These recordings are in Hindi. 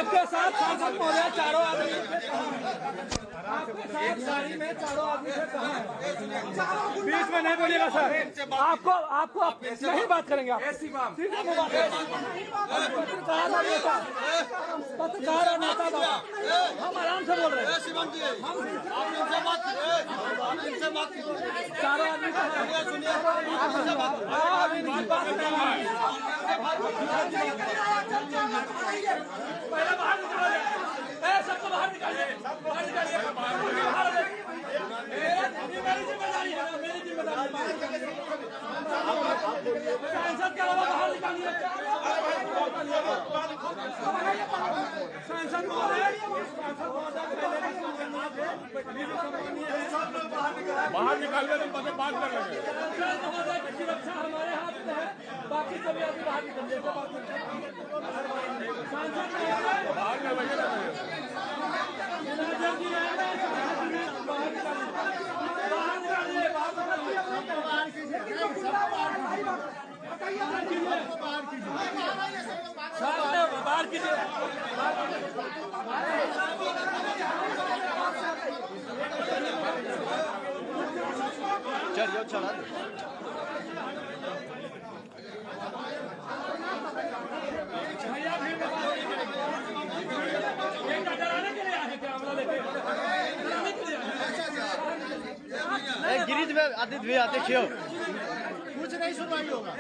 आपके साथ सांसद महोदय चारों आदमी आपके साथ गाड़ी में चारों आदमी से कहाँ है? बीच में नहीं बोलिएगा सर। आपको आपको नहीं बात करेंगे आप सीधे में बात पत्रकार और नेता पत्रकार और नेता हम आराम से बोल रहे हैं। चारों आदमी पहले बाहर निकालिए, सबको बाहर निकालिए, बाहर निकालिए। मेरी जिम्मेदारी है, मेरी जिम्मेदारी सांसद के अलावा बाहर निकालिए। सांसद बाहर निकालिए तो बात कर रहे हैं। महोदय की सुरक्षा हमारे हाथ में है, बाकी सभी आदमी बाहर निकलिए। सांसद बाहर का वजह बाहर कीजिए। चलिए चला गिरीश में आदित्य भी आते क्यों कुछ नहीं सुनवाई होगा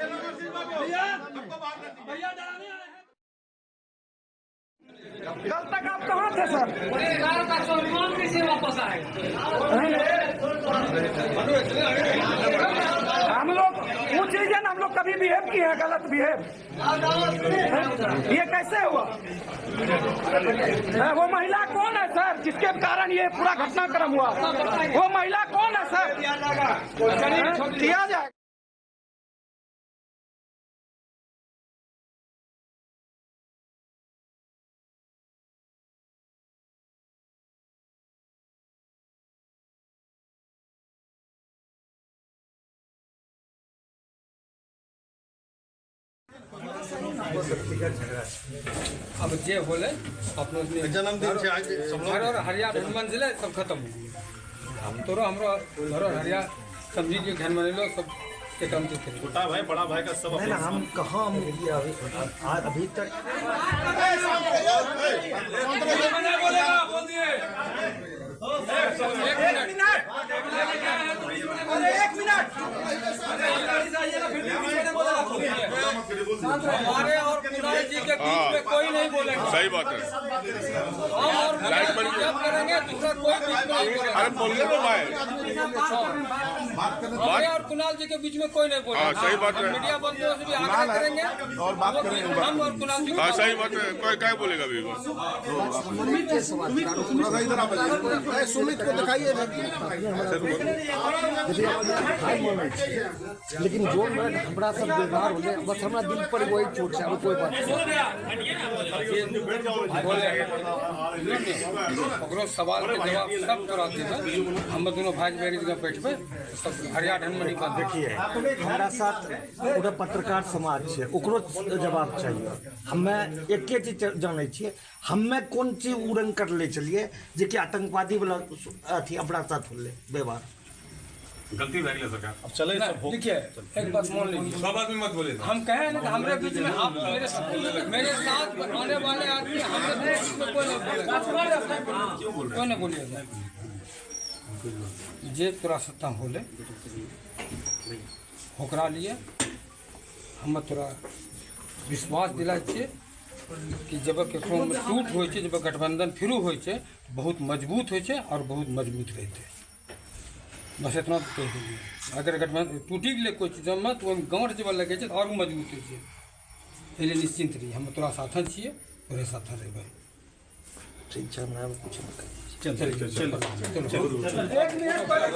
भैया डराने आए हैं। कल तक आप कहाँ थे सर? स्वाभिमान कैसे वापस आए? हम लोग पूछ लीजिए ना, हम लोग कभी बिहेव किए हैं गलत बिहेव? ये कैसे हुआ? वो महिला कौन है सर जिसके कारण ये पूरा घटनाक्रम हुआ? वो महिला कौन है सर? किया जाए। अब जे बोले अपने जन्मदिन से आज घर और हरिया हनुमान जिले सब खत्म हो गए। हम तो हमारा घर और हरिया समझी के घर में लो सब के काम से छोटा भाई बड़ा भाई का सब नहीं ना हम कहाँ अभी तक हमारे और कुणाल जी के बीच में कोई नहीं बोलेगा। सही बात है। हम और जब करेंगे दूसरा कोई बीच में नहीं बोलेगा। अरे बोलिए ना भाई। हमारे और कुणाल जी के बीच में कोई नहीं बोलेगा। सही बात है। मीडिया बंधुओं से भी आग्रह करेंगे और बात करेंगे हम और कुणाल जी हाँ सही बात है। कोई क्या बोलेगा अभी? सुमित को दिखाइए लेकिन जो हमारा सब व्यवहार हो जाए बस हमारा दिल पर वही चोट है कोई बात नहीं। सवाल के जवाब सब तोरा देवे। हम दोनों भाई मेरी जगह बैठबे सब हरिया ढनमनी बात देखिए हमारा साथ पूरा पत्रकार समाज है ओकरो जवाब चाहिए। हमें एके चीज जाने छे हमें कौन चीज उड़न कर ले चलिए जे कि आतंकवादी वाला अथी अपना साथ होले व्यवहार गलती रह गई सरकार। अब चले देखिए एक बात मान लीजिए सब आदमी मत बोले। हम कहे ना कि हमारे बीच में आप मेरे साथ आने वाले आदमी हमारे बीच में कोई नहीं बोलिएगा। जे तोरा सत्ता होले होकरा लिए हम तोरा विश्वास दिलाय छियै कि जब केकरो में टूट होइ छै जब गठबंधन फिरू होइ छै बहुत मजबूत होइ छै और बहुत मजबूत रहते। बस इतना कह दिए अगर गठबंधन टूटी गेलै कोई चीज में तो गाँठ जब लगे छै और मजबूत होइ छै। एहि निश्चिंत रही हम तोरा साथ छियै तोरे साथ रहबै। ठीक है मैं कुछ नहीं चल एक मिनट पहले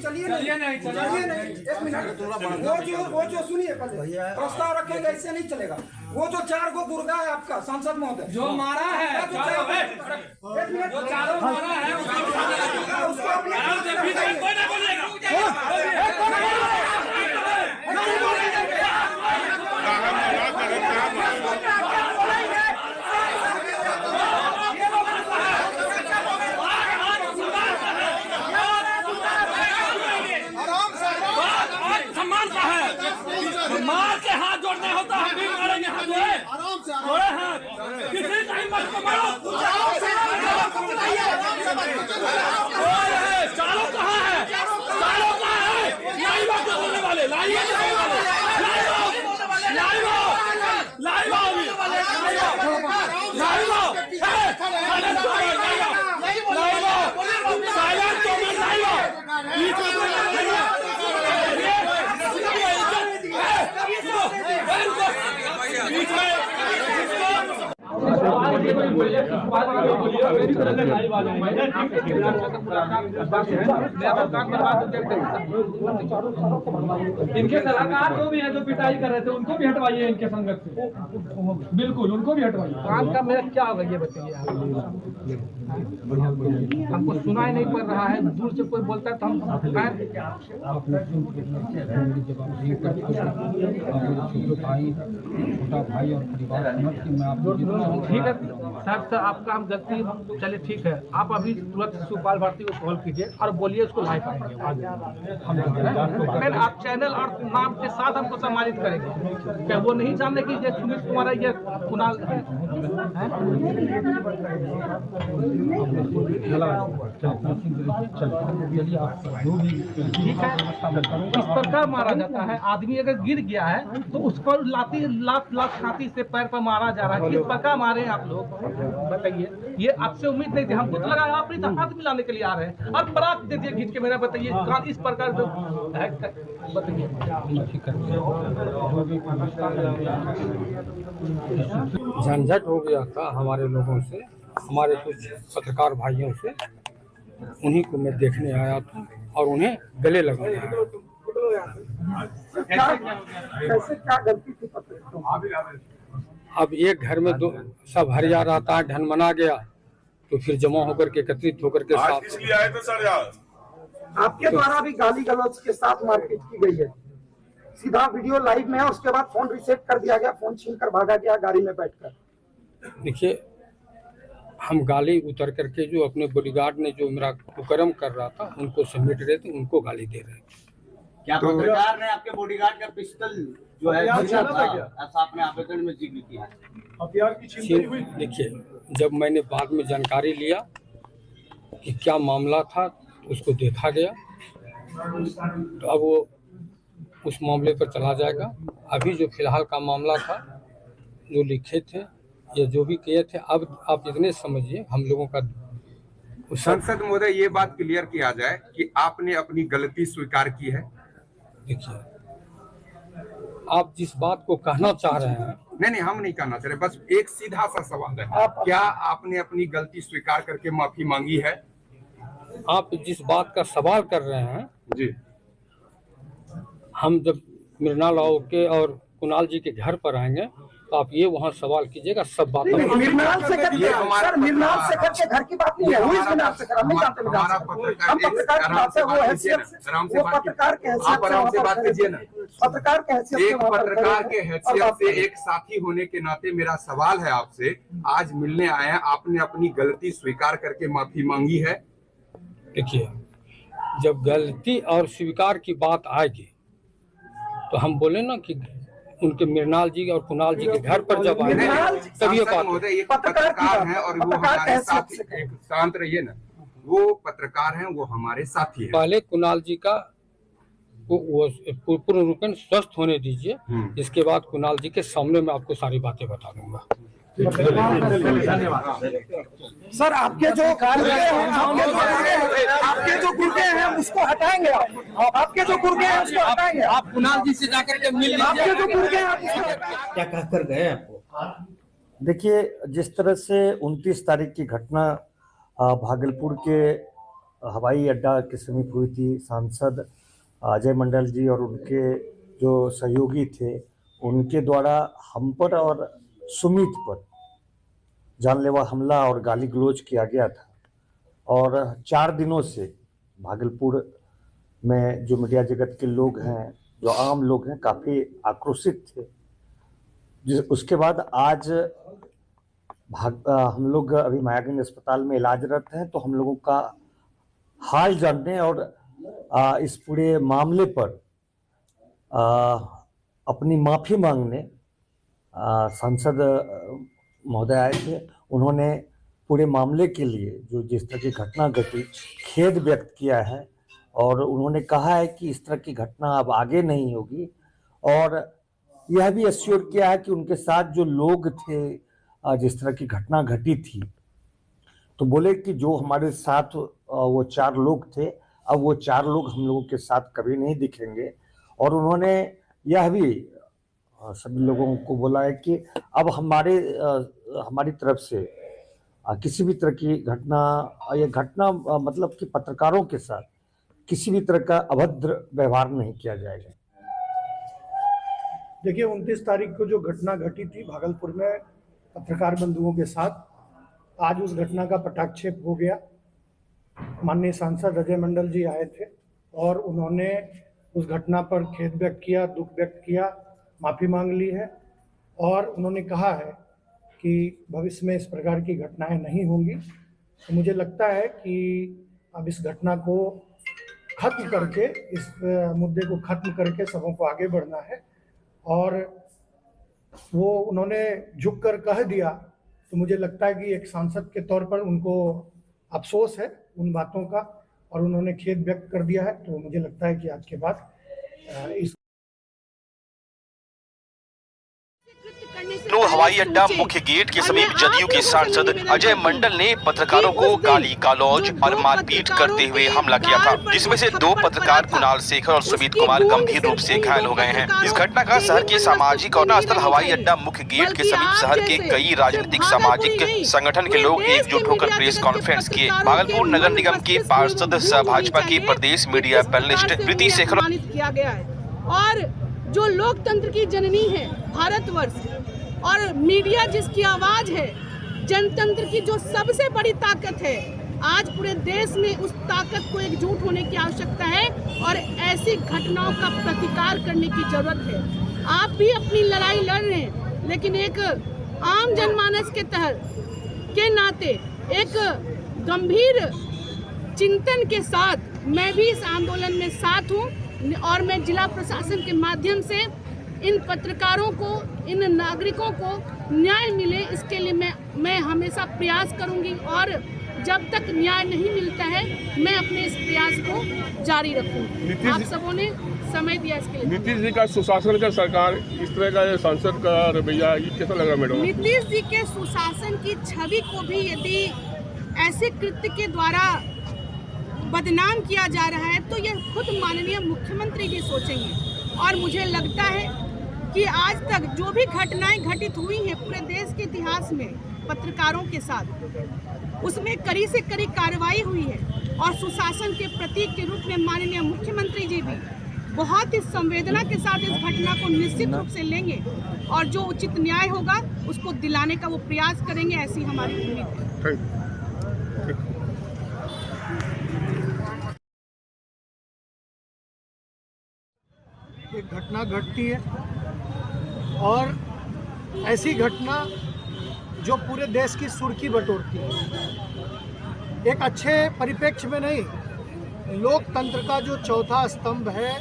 चलिए नहीं एक मिनट वो जो सुनिए पहले प्रस्ताव रखेंगे ऐसे नहीं चलेगा। वो जो 4 गो गुर्गा है आपका सांसद महोदय जो मारा है एक मिनट जो चारों मारा है उसको बोलेगा चारों कहाँ है? चारों कहाँ है? लाइव आपको बोलने वाले, लाइव इनके सलाहकार जो भी है जो पिटाई कर रहे थे उनको भी हटवाइए इनके संगत से, बिल्कुल उनको भी हटवाइए। काम का मेरा क्या होगा ये बताइए। हमको सुनाई नहीं पड़ रहा है, दूर से कोई बोलता है तो हम छोटा भाई और परिवार ठीक है सर आपका हम गलती चलिए ठीक है। आप अभी तुरंत सुपाल भारती को कॉल कीजिए और बोलिए उसको लाइव आएंगे आगे हम आप चैनल और नाम के साथ हमको सम्मानित करेंगे। क्या वो नहीं जानते कि ये सुमित कुमार है, ये कुणाल है? ठीक है, इस प्रकार मारा जाता है। आदमी अगर गिर गया है तो उस पर लात छाती से पैर पर मारा जा रहा है। किस प्रकार मारे आप लोग बताइए। ये आपसे उम्मीद नहीं थी, हमको तो लगा आप हाथ मिलाने के लिए आ रहे हैं और पराग दे दिए खींच के। मेरा बताइए इस प्रकार से बताइए। झंझट हो गया था हमारे लोगों से, हमारे कुछ पत्रकार भाइयों से। उन्हीं को मैं देखने आया था और उन्हें गले लगाया। अब एक घर में दो सब हरिया रहता है, ढनमना गया तो फिर जमा होकर के एकत्रित होकर के साथ इसलिए आए थे सर यार। आपके द्वारा भी गाली गलौज के साथ मारपीट की गई है। सीधा वीडियो लाइव में है, उसके बाद फोन रिसेट कर दिया गया, फोन छीन कर भागा गया गाड़ी में बैठकर। देखिए, हम गाली उतर करके जो अपने बॉडीगार्ड ने जो मेरा कुकर्म कर रहा था उनको समेट रहे थे, उनको गाली दे रहे थे। क्या पत्रकार ने आपके बॉडीगार्ड का पिस्टल जो है ऐसा आपने आवेदन में जिक्र किया? देखिए, जब मैंने बाद में जानकारी लिया कि क्या मामला था तो उसको देखा गया, तो अब वो उस मामले पर चला जाएगा। अभी जो फिलहाल का मामला था, जो लिखे थे या जो भी किए थे, अब आप इतने समझिए हम लोगों का। सांसद महोदय, ये बात क्लियर किया जाए कि आपने अपनी गलती स्वीकार की है। देखिए, आप जिस बात को कहना चाह रहे हैं, नहीं, हम नहीं कहना चाह रहे, बस एक सीधा सा सवाल है, क्या आपने अपनी गलती स्वीकार करके माफी मांगी है? आप जिस बात का सवाल कर रहे हैं जी, हम जब मृणाल के और कुणाल जी के घर पर आएंगे तो आप ये वहाँ सवाल कीजिएगा, सब बातें। निर्मल से करके घर की बात नहीं है, हम पत्रकार की बात है, वो हैसियत वो पत्रकार के हैसियत से एक साथी होने के नाते मेरा सवाल है आपसे, आज मिलने आए हैं, आपने अपनी गलती स्वीकार करके माफी मांगी है? देखिए, जब गलती और स्वीकार की बात आएगी तो हम बोले ना कि उनके मृणाल जी और कुणाल जी के घर पर जब आए तब ये बात। पत्रकार हैं और वो हमारे साथी, शांत रहिए ना, वो पत्रकार हैं, वो हमारे साथी हैं। पहले कुणाल जी का वो पूर्ण रूपेण स्वस्थ होने दीजिए, इसके बाद कुणाल जी के सामने मैं आपको सारी बातें बता दूंगा। सर, आपके जो गुर्गे हैं उसको हटाएंगे, आपके जो गुर्गे हैं उसको हटाएंगे। आप कुणाल जी से जाकर के मिल लीजिए। आपके जो गुर्गे हैं क्या कहकर गए आपको? देखिए, जिस तरह से 29 तारीख की घटना भागलपुर के हवाई अड्डा के समीप हुई थी, सांसद अजय मंडल जी और उनके जो सहयोगी थे उनके द्वारा हम पर और सुमित पर जानलेवा हमला और गाली गलौज किया गया था। और 4 दिनों से भागलपुर में जो मीडिया जगत के लोग हैं, जो आम लोग हैं, काफ़ी आक्रोशित थे। उसके बाद आज हम लोग अभी मायागंज अस्पताल में इलाजरत हैं, तो हम लोगों का हाल जानने और इस पूरे मामले पर अपनी माफ़ी मांगने सांसद महोदय आए थे। उन्होंने पूरे मामले के लिए जो जिस तरह की घटना घटी खेद व्यक्त किया है और उन्होंने कहा है कि इस तरह की घटना अब आगे नहीं होगी और यह भी एश्योर किया है कि उनके साथ जो लोग थे जिस तरह की घटना घटी थी तो बोले कि जो हमारे साथ वो 4 लोग थे अब वो 4 लोग हम लोगों के साथ कभी नहीं दिखेंगे और उन्होंने यह भी सभी लोगों को बोला है कि अब हमारी तरफ से किसी भी तरह की घटना मतलब कि पत्रकारों के साथ किसी भी तरह का अभद्र व्यवहार नहीं किया जाएगा। देखिए 29 तारीख को जो घटना घटी थी भागलपुर में पत्रकार बंधुओं के साथ, आज उस घटना का पटाक्षेप हो गया। माननीय सांसद अजय मंडल जी आए थे और उन्होंने उस घटना पर खेद व्यक्त किया, दुख व्यक्त किया, माफ़ी मांग ली है और उन्होंने कहा है कि भविष्य में इस प्रकार की घटनाएं नहीं होंगी। तो मुझे लगता है कि अब इस घटना को खत्म करके, इस मुद्दे को खत्म करके सबों को आगे बढ़ना है और वो उन्होंने झुक कर कह दिया तो मुझे लगता है कि एक सांसद के तौर पर उनको अफसोस है उन बातों का और उन्होंने खेद व्यक्त कर दिया है। तो मुझे लगता है कि आज के बाद इस लखनऊ हवाई अड्डा मुख्य गेट के समीप जदयू के सांसद अजय मंडल ने पत्रकारों को गाली गलौज और मारपीट करते हुए हमला किया था, जिसमें से 2 पत्रकार कुणाल शेखर और सुमित कुमार गंभीर रूप से घायल हो गए हैं। इस घटना का शहर के सामाजिक और स्थल हवाई अड्डा मुख्य गेट के समीप शहर के कई राजनीतिक सामाजिक संगठन के लोग एकजुट होकर प्रेस कॉन्फ्रेंस किए। भागलपुर नगर निगम के पार्षद सह भाजपा के प्रदेश मीडिया पैनलिस्ट प्रीति शेखर किया गया है और जो लोकतंत्र की जननी है भारतवर्ष और मीडिया जिसकी आवाज है, जनतंत्र की जो सबसे बड़ी ताकत है, आज पूरे देश में उस ताकत को एकजुट होने की आवश्यकता है और ऐसी घटनाओं का प्रतिकार करने की जरूरत है। आप भी अपनी लड़ाई लड़ रहे हैं, लेकिन एक आम जनमानस के तहत के नाते एक गंभीर चिंतन के साथ मैं भी इस आंदोलन में साथ हूँ और मैं जिला प्रशासन के माध्यम से इन पत्रकारों को, इन नागरिकों को न्याय मिले, इसके लिए मैं हमेशा प्रयास करूंगी और जब तक न्याय नहीं मिलता है मैं अपने इस प्रयास को जारी रखूंगी। आप सबों ने समय दिया इसके लिए। नीतीश जी का सुशासन का सरकार इस तरह का सांसद का रवैया ये कैसा लग रहा मैडम? नीतीश जी के सुशासन की छवि को भी यदि ऐसे कृत्य के द्वारा बदनाम किया जा रहा है तो यह खुद माननीय मुख्यमंत्री जी सोचेंगे और मुझे लगता है कि आज तक जो भी घटनाएं घटित हुई हैं पूरे देश के इतिहास में पत्रकारों के साथ, उसमें कड़ी से कड़ी कार्रवाई हुई है और सुशासन के प्रतीक के रूप में माननीय मुख्यमंत्री जी भी बहुत ही संवेदना के साथ इस घटना को निश्चित रूप से लेंगे और जो उचित न्याय होगा उसको दिलाने का वो प्रयास करेंगे, ऐसी हमारी उम्मीद है। एक घटना घटती है और ऐसी घटना जो पूरे देश की सुर्खी बटोरती है। एक अच्छे परिप्रेक्ष्य में नहीं, लोकतंत्र का जो चौथा स्तंभ है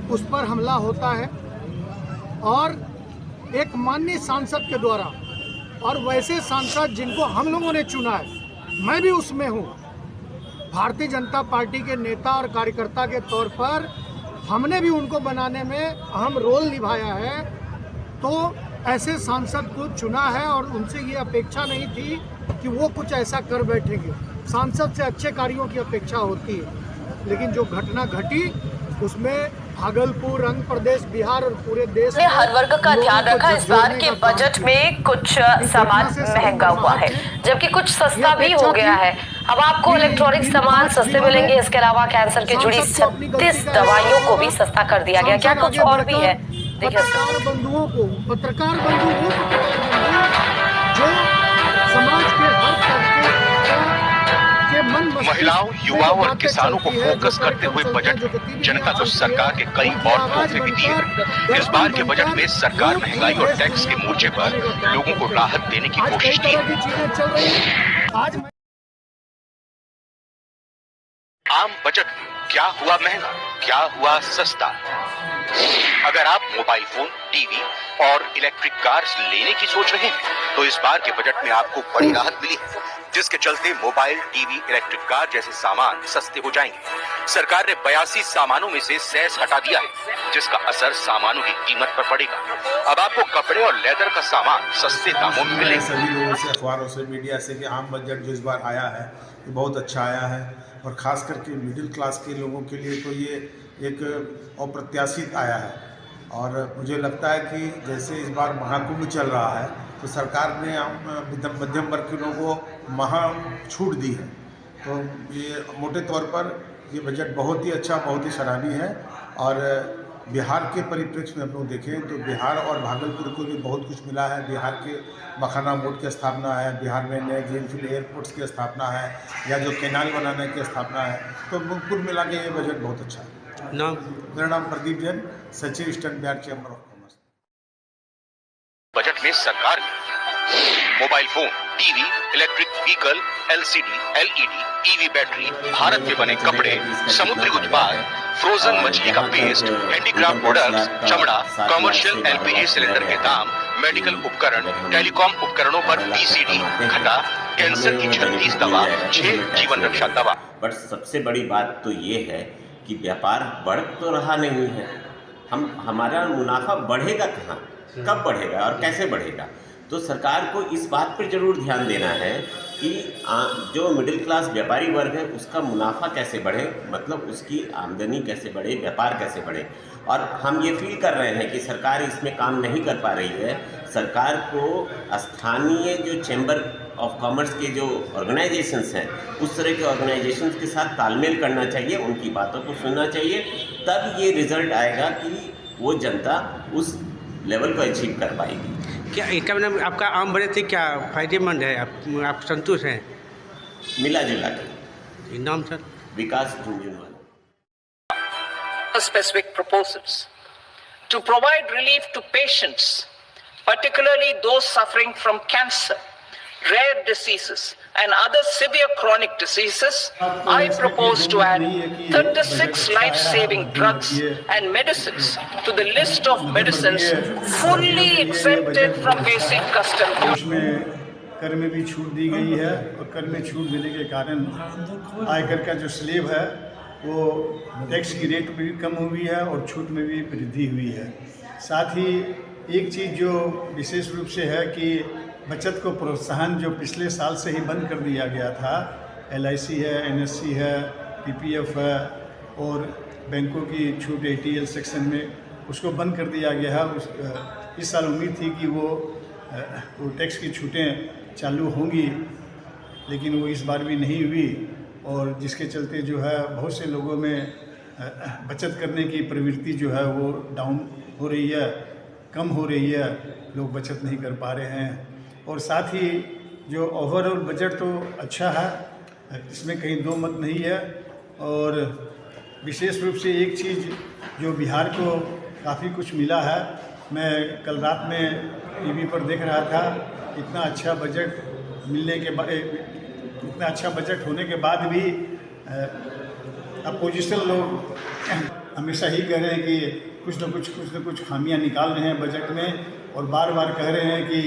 उस पर हमला होता है और एक माननीय सांसद के द्वारा, और वैसे सांसद जिनको हम लोगों ने चुना है, मैं भी उसमें हूँ। भारतीय जनता पार्टी के नेता और कार्यकर्ता के तौर पर हमने भी उनको बनाने में अहम रोल निभाया है, तो ऐसे सांसद को चुना है और उनसे ये अपेक्षा नहीं थी कि वो कुछ ऐसा कर बैठेंगे। सांसद से अच्छे कार्यों की अपेक्षा होती है, लेकिन जो घटना घटी उसमें भागलपुर, आंध्र प्रदेश, बिहार और पूरे देश ने हर वर्ग का ध्यान रखा। इस बार के बजट में कुछ सामान महंगा हुआ है, जबकि कुछ सस्ता भी हो गया है। अब आपको इलेक्ट्रॉनिक सामान सस्ते मिलेंगे। इसके अलावा कैंसर की जुड़ी 36 दवाइयों को भी सस्ता कर दिया गया। क्या कुछ और भी है? देखिए, पत्रकार बंधुओं जो समाज के हर तबके के मन मस्तिष्क, महिलाओं, युवाओं और किसानों को फोकस करते हुए बजट में जनता को सरकार के कई और तोहफे भी दिए। इस बार के बजट में सरकार महंगाई और टैक्स के मोर्चे पर लोगों को राहत देने की कोशिश की। आम बजट क्या हुआ महंगा, क्या हुआ सस्ता? अगर आप मोबाइल फोन, टीवी और इलेक्ट्रिक कार लेने की सोच रहे हैं तो इस बार के बजट में आपको बड़ी राहत मिली है, जिसके चलते मोबाइल, टीवी, इलेक्ट्रिक कार जैसे सामान सस्ते हो जाएंगे। सरकार ने 82 सामानों में से सेस हटा दिया है, जिसका असर सामानों की कीमत पर पड़ेगा। अब आपको कपड़े और लेदर का सामान सस्ते दामों में मिलेगा। सभी लोगों से, अखबारों से, मीडिया से कि आम बजट जो इस बार आया है ये बहुत अच्छा आया है और ख़ास करके मिडिल क्लास के लोगों के लिए तो ये एक अप्रत्याशित आया है। और मुझे लगता है कि जैसे इस बार महाकुंभ चल रहा है तो सरकार ने मध्यम वर्ग के लोगों को महा छूट दी है, तो ये मोटे तौर पर ये बजट बहुत ही अच्छा, बहुत ही सराहनीय है। और बिहार के परिप्रेक्ष्य में हम लोग देखें तो बिहार और भागलपुर को भी बहुत कुछ मिला है। बिहार के मखाना मोड की स्थापना है, बिहार में नए ग्रीनफील्ड एयरपोर्ट्स की स्थापना है, या जो कैनाल बनाने की स्थापना है, तो कुल मिला के ये बजट बहुत अच्छा है। नाम? मेरा नाम प्रदीप जैन, सचिव eastern Bihar chamber of commerce. Budget में सरकार ने mobile phone, TV, electric vehicle, LCD, LED, EV battery, Bharat में बने कपड़े, समुद्री उत्पाद, फ्रोजन मछली का पेस्ट, हैंडीक्राफ्ट प्रोडक्ट्स, चमड़ा, कमर्शियल एलपीजी सिलेंडर के दाम, मेडिकल उपकरण, टेलीकॉम उपकरणों पर PCD घटा, कैंसर की 36 दवा, 6 जीवन रक्षा दवा। बट सबसे बड़ी बात तो ये है कि व्यापार बढ़ तो रहा नहीं है। हमारा मुनाफा बढ़ेगा कहाँ, कब बढ़ेगा और कैसे बढ़ेगा? तो सरकार को इस बात पर जरूर ध्यान देना है कि जो मिडिल क्लास व्यापारी वर्ग है उसका मुनाफा कैसे बढ़े, मतलब उसकी आमदनी कैसे बढ़े, व्यापार कैसे बढ़े। और हम ये फील कर रहे हैं कि सरकार इसमें काम नहीं कर पा रही है। सरकार को स्थानीय जो चैम्बर ऑफ कॉमर्स के जो ऑर्गेनाइजेशंस हैं उस तरह के ऑर्गेनाइजेशंस के साथ तालमेल करना चाहिए, उनकी बातों को सुनना चाहिए, तब ये रिजल्ट आएगा कि वो जनता उस लेवल को अचीव कर पाएगी। क्या इसका मतलब आपका आम बजट से क्या फायदेमंद है, आप संतुष्ट हैं? मिला जुला के। नाम sir? Vikas Jhunjhunwala. Specific proposals to provide relief to patients, particularly those suffering from cancer, rare diseases and other severe chronic diseases. I propose to add 36 life-saving drugs and medicines to the list of medicines fully exempted from basic custom duty. उसमें कर में भी छूट दी गई है और कर में छूट देने के कारण आयकर का जो स्लैब है वो टैक्स की रेट में भी कम हुई है और छूट में भी वृद्धि हुई है। साथ ही एक चीज़ जो विशेष रूप से है कि बचत को प्रोत्साहन जो पिछले साल से ही बंद कर दिया गया था, LIC है, NSC है, PPF है और बैंकों की छूट ATL सेक्शन में, उसको बंद कर दिया गया है। इस साल उम्मीद थी कि वो टैक्स की छूटें चालू होंगी, लेकिन वो इस बार भी नहीं हुई और जिसके चलते जो है बहुत से लोगों में बचत करने की प्रवृत्ति जो है वो डाउन हो रही है, कम हो रही है, लोग बचत नहीं कर पा रहे हैं। और साथ ही जो ओवरऑल बजट तो अच्छा है, इसमें कहीं दो मत नहीं है। और विशेष रूप से एक चीज़ जो बिहार को काफ़ी कुछ मिला है, मैं कल रात में टीवी पर देख रहा था, इतना अच्छा बजट मिलने के बाद, इतना अच्छा बजट होने के बाद भी अपोजिशन लोग हमेशा ही कह रहे हैं कि कुछ न कुछ खामियां निकाल रहे हैं बजट में और बार बार कह रहे हैं कि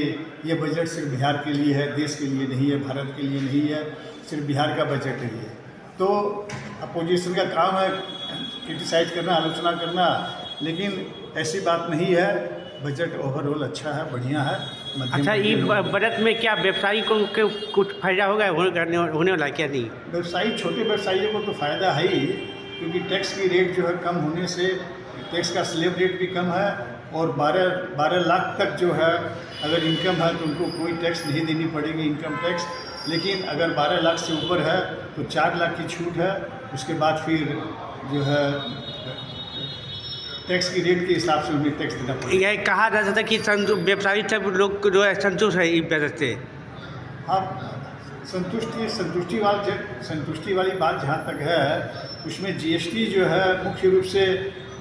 ये बजट सिर्फ बिहार के लिए है, देश के लिए नहीं है, भारत के लिए नहीं है, सिर्फ बिहार का बजट है ये। तो अपोजिशन का काम है क्रिटिसाइज करना, आलोचना करना, लेकिन ऐसी बात नहीं है। बजट ओवरऑल अच्छा है, बढ़िया है। अच्छा, ये बजट में क्या व्यवसायियों को कुछ फायदा होगा, होने वाला क्या नहीं? व्यवसायी, छोटे व्यवसायियों को तो फ़ायदा है ही, क्योंकि टैक्स की रेट जो है कम होने से टैक्स का स्लैब रेट भी कम है और 12 लाख तक जो है अगर इनकम है तो उनको कोई टैक्स नहीं देनी पड़ेगी, इनकम टैक्स। लेकिन अगर 12 लाख से ऊपर है तो 4 लाख की छूट है, उसके बाद फिर जो है टैक्स की रेट के हिसाब से उन्हें टैक्स देना पड़ेगा। यह कहा जा सकता है कि व्यवसायी सब लोग जो है संतुष्ट है इस बजट से। हाँ, संतुष्टि वाली बात जहाँ तक है, उसमें GST जो है मुख्य रूप से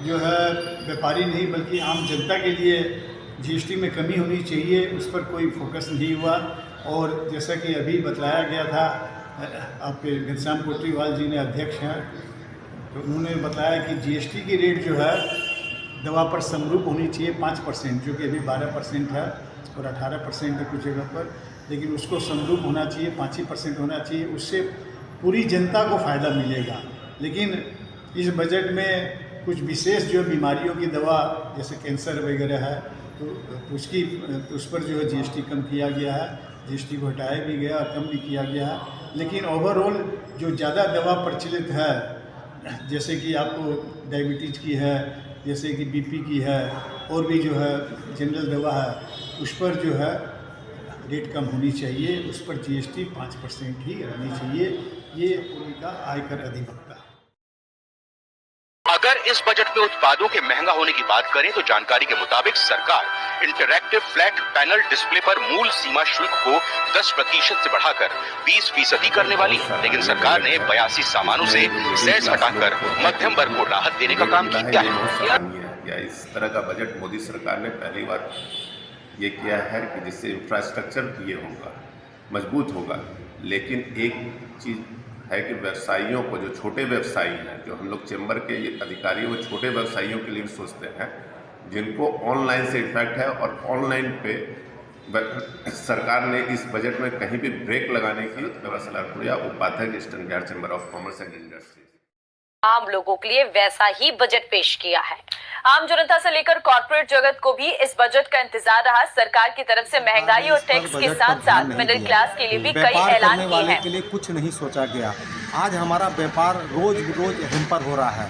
जो है व्यापारी नहीं बल्कि आम जनता के लिए GST में कमी होनी चाहिए, उस पर कोई फोकस नहीं हुआ। और जैसा कि अभी बतलाया गया था, आपके घनश्याम कोटरीवाल जी ने, अध्यक्ष हैं तो उन्होंने बताया कि जीएसटी की रेट जो है दवा पर समरूप होनी चाहिए 5%, जो कि अभी 12% है और 18% है कुछ जगह पर, लेकिन उसको समरूप होना चाहिए, 5% होना चाहिए। उससे पूरी जनता को फ़ायदा मिलेगा। लेकिन इस बजट में कुछ विशेष जो बीमारियों की दवा जैसे कैंसर वगैरह है तो उस पर जो है जीएसटी कम किया गया है, जीएसटी को हटाया भी गया और कम भी किया गया है। लेकिन ओवरऑल जो ज़्यादा दवा प्रचलित है, जैसे कि आपको डायबिटीज़ की है, जैसे कि बीपी की है, और भी जो है जनरल दवा है, उस पर जो है रेट कम होनी चाहिए, उस पर जीएसटी 5% ही रहनी चाहिए। ये भूमिका आयकर अधिवक्ता। अगर इस बजट में उत्पादों के महंगा होने की बात करें तो जानकारी के मुताबिक सरकार इंटरैक्टिव फ्लैट पैनल डिस्प्ले पर मूल सीमा शुल्क को 10% से बढ़ाकर 20% करने वाली, लेकिन सरकार ने 82 सामानों से सेस हटाकर मध्यम वर्ग को राहत देने का काम किया है। या इस तरह का बजट मोदी सरकार ने पहली बार ये किया है कि जिससे इंफ्रास्ट्रक्चर ये होगा, मजबूत होगा। लेकिन एक चीज़ है कि व्यवसायियों को, जो छोटे व्यवसायी हैं, जो हम लोग चैम्बर के अधिकारी वो छोटे व्यवसायियों के लिए सोचते हैं, जिनको ऑनलाइन से इफेक्ट है, और ऑनलाइन पे सरकार ने इस बजट में कहीं भी ब्रेक लगाने की व्यवस्था, उपाध्यक्ष eastern Bihar chamber of commerce and industries, आम लोगों के लिए वैसा ही बजट पेश किया है। आम जनता से लेकर कॉर्पोरेट जगत को भी इस बजट का इंतजार रहा। सरकार की तरफ से महंगाई और टैक्स के साथ साथ मिडिल क्लास के लिए भी कई ऐलान किए हैं। के लिए कुछ नहीं सोचा गया। आज हमारा व्यापार रोज रोज हैम्पर हो रहा है।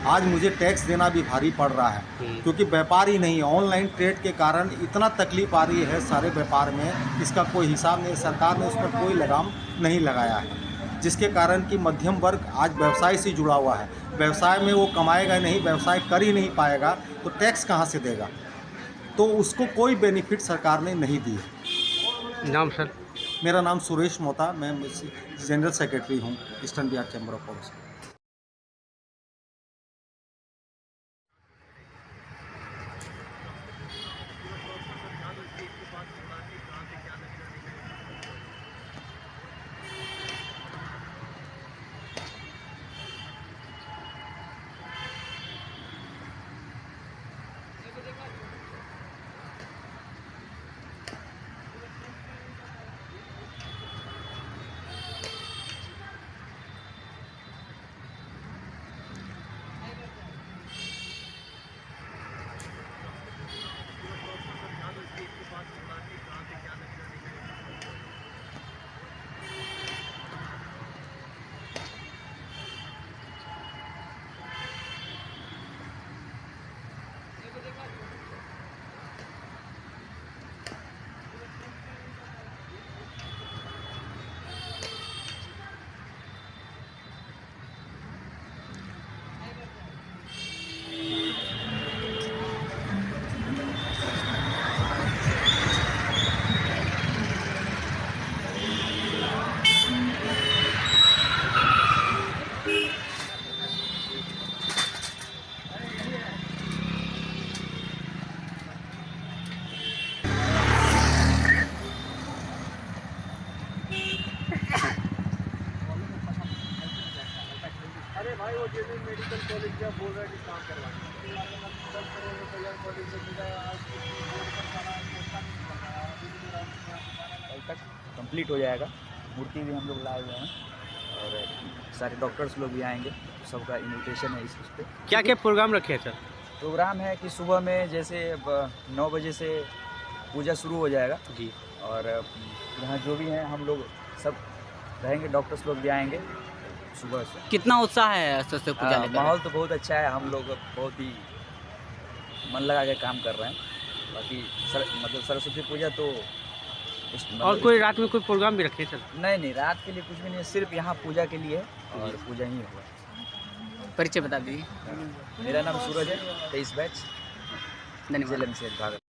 आज मुझे टैक्स देना भी भारी पड़ रहा है, क्योंकि व्यापार ही नहीं, ऑनलाइन ट्रेड के कारण इतना तकलीफ आ रही है सारे व्यापार में, इसका कोई हिसाब नहीं। सरकार ने उस पर कोई लगाम नहीं लगाया है, जिसके कारण कि मध्यम वर्ग आज व्यवसाय से जुड़ा हुआ है। व्यवसाय में वो कमाएगा नहीं, व्यवसाय कर ही नहीं पाएगा तो टैक्स कहाँ से देगा? तो उसको कोई बेनिफिट सरकार ने नहीं दी है। नाम सर? मेरा नाम सुरेश मोता, मैं जनरल सेक्रेटरी हूँ eastern Bihar chamber of commerce. Medical college क्या बोल रहा है कि काम करवाएंगे, कल तक कंप्लीट हो जाएगा। मूर्ति भी हम लोग लाए हुए हैं और सारे डॉक्टर्स लोग भी आएंगे, सबका इन्विटेशन है इस पे। क्या क्या प्रोग्राम रखे हैं सर? प्रोग्राम है कि सुबह में जैसे 9 बजे से पूजा शुरू हो जाएगा जी, और यहाँ जो भी हैं हम लोग सब रहेंगे, डॉक्टर्स लोग भी आएंगे सुबह से। कितना उत्साह है सरस्वती पूजा लेकर? माहौल तो बहुत अच्छा है, हम लोग बहुत ही मन लगा के काम कर रहे हैं। बाकी मतलब सरस्वती पूजा तो और कोई रात में कोई प्रोग्राम भी रखे सर? नहीं, रात के लिए कुछ भी नहीं, सिर्फ यहाँ पूजा के लिए है और पूजा ही होगा। परिचय बता दीजिए। मेरा नाम सूरज है, 23 बैच, धन्यवाद।